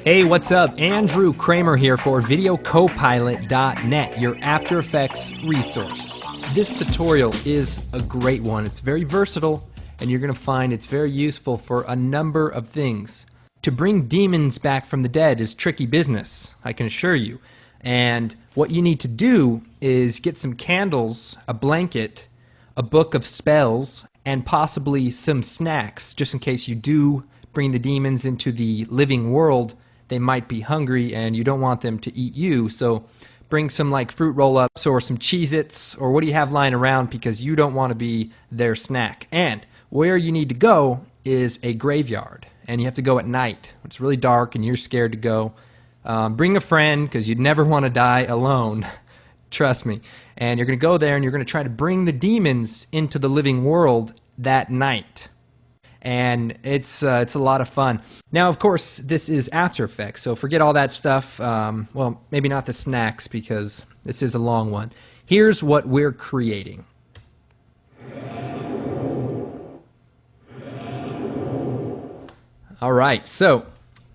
Hey, what's up? Andrew Kramer here for VideoCopilot.net, your After Effects resource. This tutorial is a great one. It's very versatile, and you're going to find it's very useful for a number of things. To bring demons back from the dead is tricky business, I can assure you. And what you need to do is get some candles, a blanket, a book of spells, and possibly some snacks, just in case you do bring the demons into the living world. They might be hungry and you don't want them to eat you, so bring some like fruit roll-ups or some Cheez-Its or what do you have lying around, because you don't want to be their snack. And where you need to go is a graveyard, and you have to go at night. It's really dark and you're scared to go. Bring a friend, because you'd never want to die alone. Trust me. And you're going to go there and you're going to try to bring the demons into the living world that night. And it's a lot of fun. Now, of course, this is After Effects, so forget all that stuff. Well, maybe not the snacks, because this is a long one. Here's what we're creating. All right, so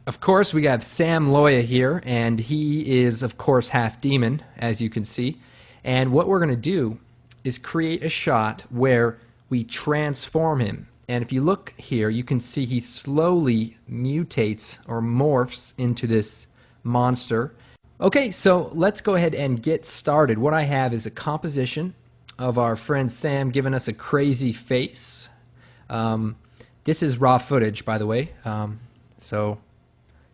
of course we have Sam Loya here, and he is of course half demon, as you can see. And what we're going to do is create a shot where we transform him. And if you look here, you can see he slowly mutates or morphs into this monster. Okay, so let's go ahead and get started. What I have is a composition of our friend Sam giving us a crazy face. This is raw footage, by the way, so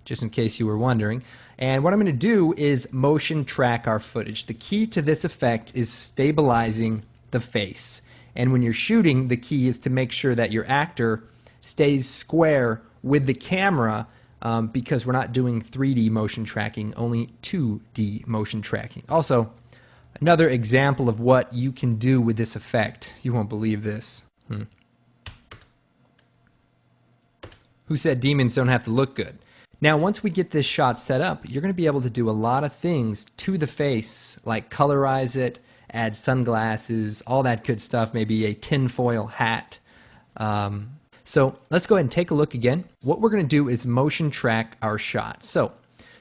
just in case you were wondering. And what I'm going to do is motion track our footage. The key to this effect is stabilizing the face. And when you're shooting, the key is to make sure that your actor stays square with the camera, because we're not doing 3D motion tracking, only 2D motion tracking. Also, another example of what you can do with this effect. You won't believe this. Who said demons don't have to look good? Now, once we get this shot set up, you're going to be able to do a lot of things to the face, like colorize it, add sunglasses, all that good stuff, maybe a tinfoil hat. So let's go ahead and take a look again. What we're going to do is motion track our shot. So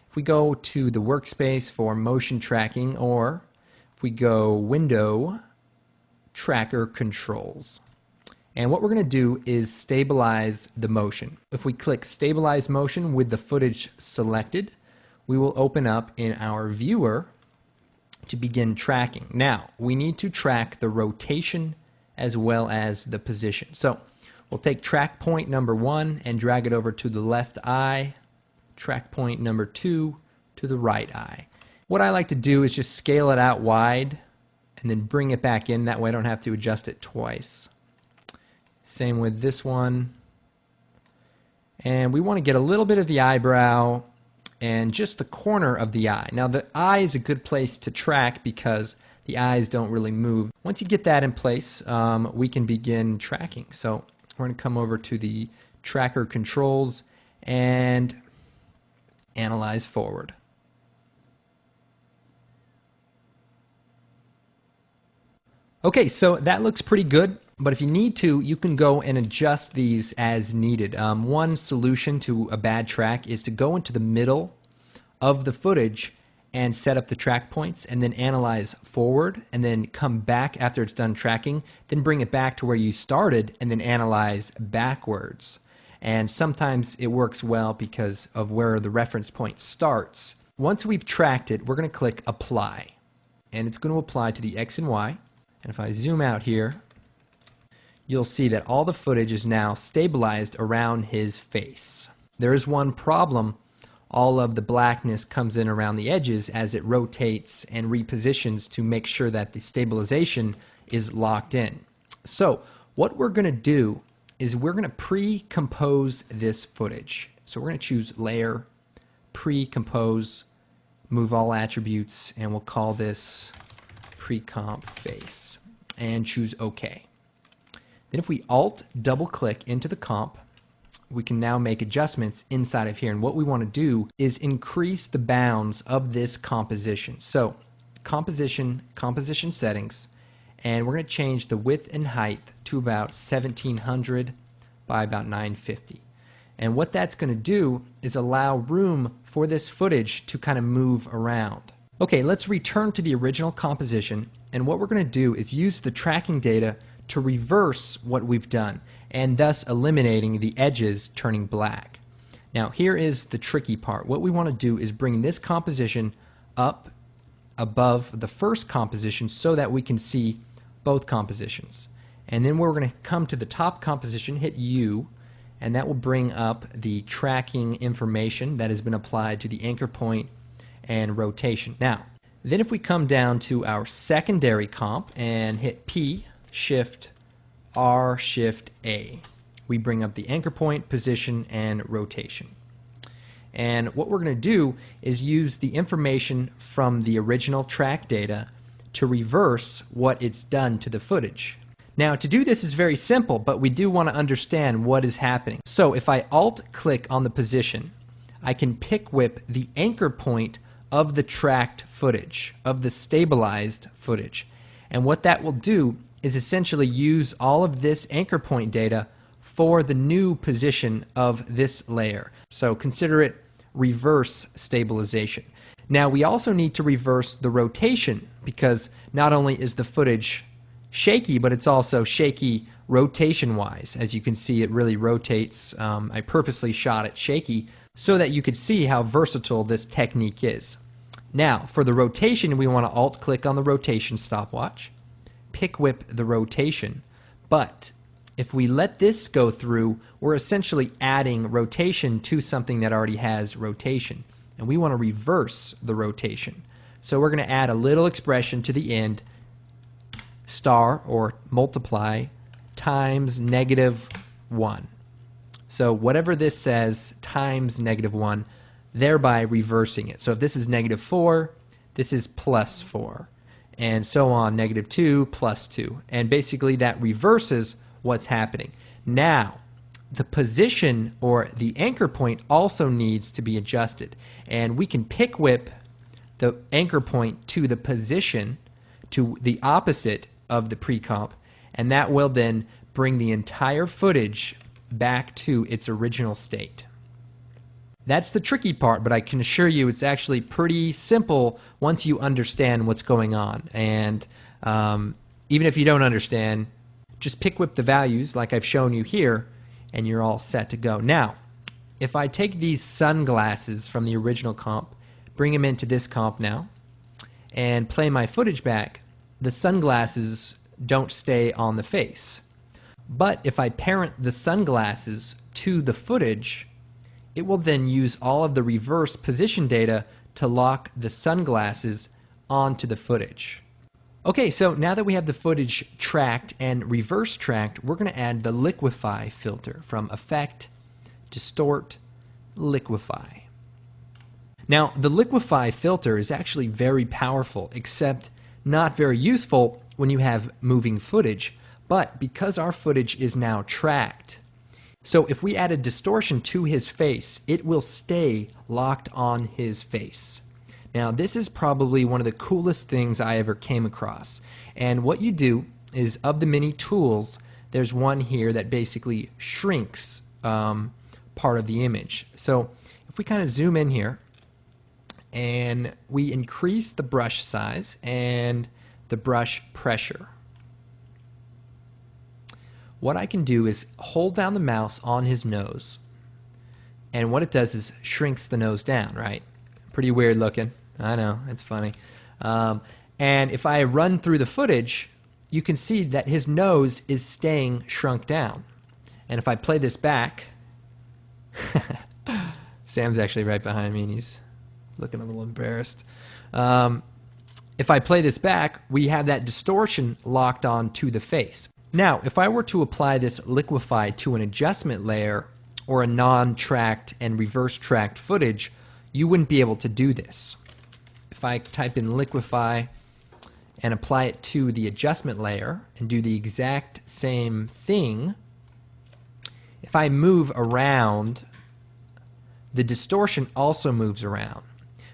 if we go to the workspace for motion tracking, or if we go Window, Tracker Controls. And what we're going to do is stabilize the motion. If we click Stabilize Motion with the footage selected, we will open up in our viewer to begin tracking. Now, we need to track the rotation as well as the position. So we'll take track point number 1 and drag it over to the left eye, track point number 2 to the right eye. What I like to do is just scale it out wide and then bring it back in. That way I don't have to adjust it twice. Same with this one. And we want to get a little bit of the eyebrow and just the corner of the eye. Now, the eye is a good place to track because the eyes don't really move. Once you get that in place, we can begin tracking. So we're going to come over to the tracker controls and analyze forward. Okay, so that looks pretty good. But if you need to, you can go and adjust these as needed. One solution to a bad track is to go into the middle of the footage and set up the track points, and then analyze forward, and then come back after it's done tracking, then bring it back to where you started, and then analyze backwards. And sometimes it works well because of where the reference point starts. Once we've tracked it, we're going to click Apply. And it's going to apply to the X and Y. And if I zoom out here, you'll see that all the footage is now stabilized around his face. There is one problem. All of the blackness comes in around the edges as it rotates and repositions to make sure that the stabilization is locked in. So what we're going to do is we're going to pre-compose this footage. So we're going to choose Layer, Pre-Compose, Move All Attributes, and we'll call this Pre-Comp Face, and choose OK. Then if we Alt double click into the comp, we can now make adjustments inside of here. And what we want to do is increase the bounds of this composition. So composition settings, and we're going to change the width and height to about 1700 by about 950. And what that's going to do is allow room for this footage to kind of move around. Okay, let's return to the original composition, and what we're going to do is use the tracking data to reverse what we've done, and thus eliminating the edges turning black. Now here is the tricky part. What we want to do is bring this composition up above the first composition so that we can see both compositions. And then we're going to come to the top composition, hit U, and that will bring up the tracking information that has been applied to the anchor point and rotation. Now, then if we come down to our secondary comp and hit P, Shift R, Shift A, we bring up the anchor point, position, and rotation. And what we're going to do is use the information from the original track data to reverse what it's done to the footage. Now, to do this is very simple, but we do want to understand what is happening. So if I Alt-click on the position, I can pick whip the anchor point of the tracked footage, of the stabilized footage. And what that will do is essentially use all of this anchor point data for the new position of this layer. So consider it reverse stabilization. Now we also need to reverse the rotation, because not only is the footage shaky, but it's also shaky rotation-wise. As you can see, it really rotates. I purposely shot it shaky so that you could see how versatile this technique is. Now, for the rotation, we want to Alt-click on the rotation stopwatch, pick whip the rotation, but if we let this go through, we're essentially adding rotation to something that already has rotation, and we want to reverse the rotation. So we're going to add a little expression to the end, star or multiply times -1. So whatever this says times -1, thereby reversing it. So if this is -4, this is +4, and so on, -2, +2, and basically that reverses what's happening. Now, the position or the anchor point also needs to be adjusted, and we can pick whip the anchor point to the position, to the opposite of the pre-comp, and that will then bring the entire footage back to its original state. That's the tricky part, but I can assure you it's actually pretty simple once you understand what's going on. And even if you don't understand, just pick whip the values like I've shown you here, and you're all set to go. Now, if I take these sunglasses from the original comp, bring them into this comp now, and play my footage back, the sunglasses don't stay on the face. But if I parent the sunglasses to the footage, it will then use all of the reverse position data to lock the sunglasses onto the footage. Okay, so now that we have the footage tracked and reverse tracked, we're going to add the liquefy filter from Effect, Distort, Liquefy. Now, the liquefy filter is actually very powerful, except not very useful when you have moving footage. But because our footage is now tracked, so if we add a distortion to his face, it will stay locked on his face. Now, this is probably one of the coolest things I ever came across. And what you do is, of the many tools, there's one here that basically shrinks part of the image. So if we kind of zoom in here and we increase the brush size and the brush pressure, what I can do is hold down the mouse on his nose, and what it does is shrinks the nose down, right? Pretty weird looking. I know, it's funny. And if I run through the footage, you can see that his nose is staying shrunk down. And if I play this back, Sam's actually right behind me and he's looking a little embarrassed. If I play this back, we have that distortion locked on to the face. Now, if I were to apply this liquefy to an adjustment layer or a non-tracked and reverse-tracked footage, you wouldn't be able to do this. If I type in liquefy and apply it to the adjustment layer and do the exact same thing, if I move around, the distortion also moves around,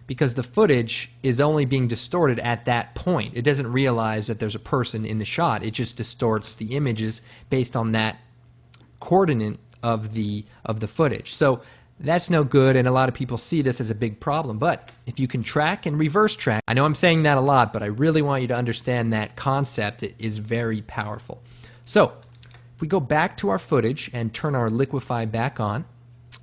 because the footage is only being distorted at that point. It doesn't realize that there's a person in the shot. It just distorts the images based on that coordinate of the footage. So that's no good, and a lot of people see this as a big problem. But if you can track and reverse track, I know I'm saying that a lot, but I really want you to understand that concept. It is very powerful. So if we go back to our footage and turn our liquify back on,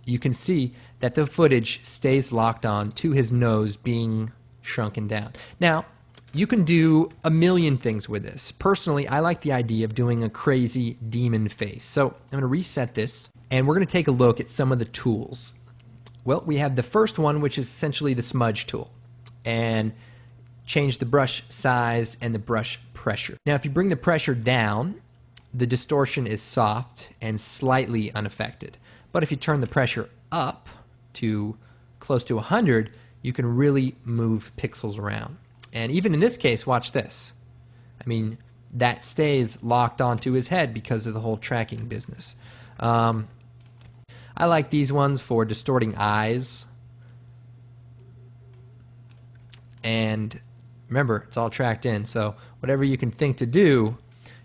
you can see that the footage stays locked on to his nose being shrunken down. Now, you can do a million things with this. Personally, I like the idea of doing a crazy demon face. So I'm going to reset this, and we're going to take a look at some of the tools. Well, we have the first one, which is essentially the smudge tool, and change the brush size and the brush pressure. Now, if you bring the pressure down, the distortion is soft and slightly unaffected. But if you turn the pressure up to close to 100, you can really move pixels around. And even in this case, watch this. I mean, that stays locked onto his head because of the whole tracking business. I like these ones for distorting eyes. And remember, it's all tracked in, so whatever you can think to do,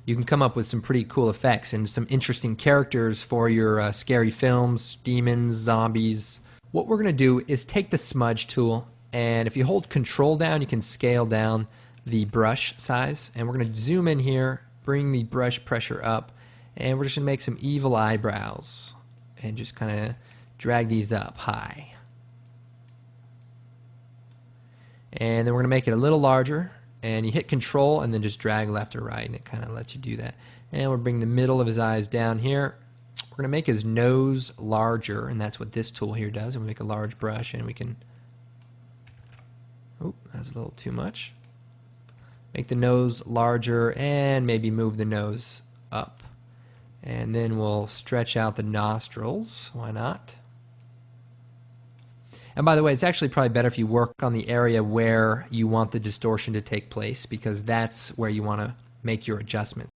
you can come up with some pretty cool effects and some interesting characters for your scary films, demons, zombies. What we're going to do is take the smudge tool, and if you hold control down, you can scale down the brush size. And we're going to zoom in here, bring the brush pressure up, and we're just going to make some evil eyebrows and just kind of drag these up high. And then we're going to make it a little larger, and you hit control and then just drag left or right, and it kind of lets you do that. And we'll bring the middle of his eyes down here. We're going to make his nose larger, and that's what this tool here does. And we make a large brush, and we can, oh, that's a little too much. Make the nose larger and maybe move the nose up. And then we'll stretch out the nostrils. Why not? And by the way, it's actually probably better if you work on the area where you want the distortion to take place, because that's where you want to make your adjustment.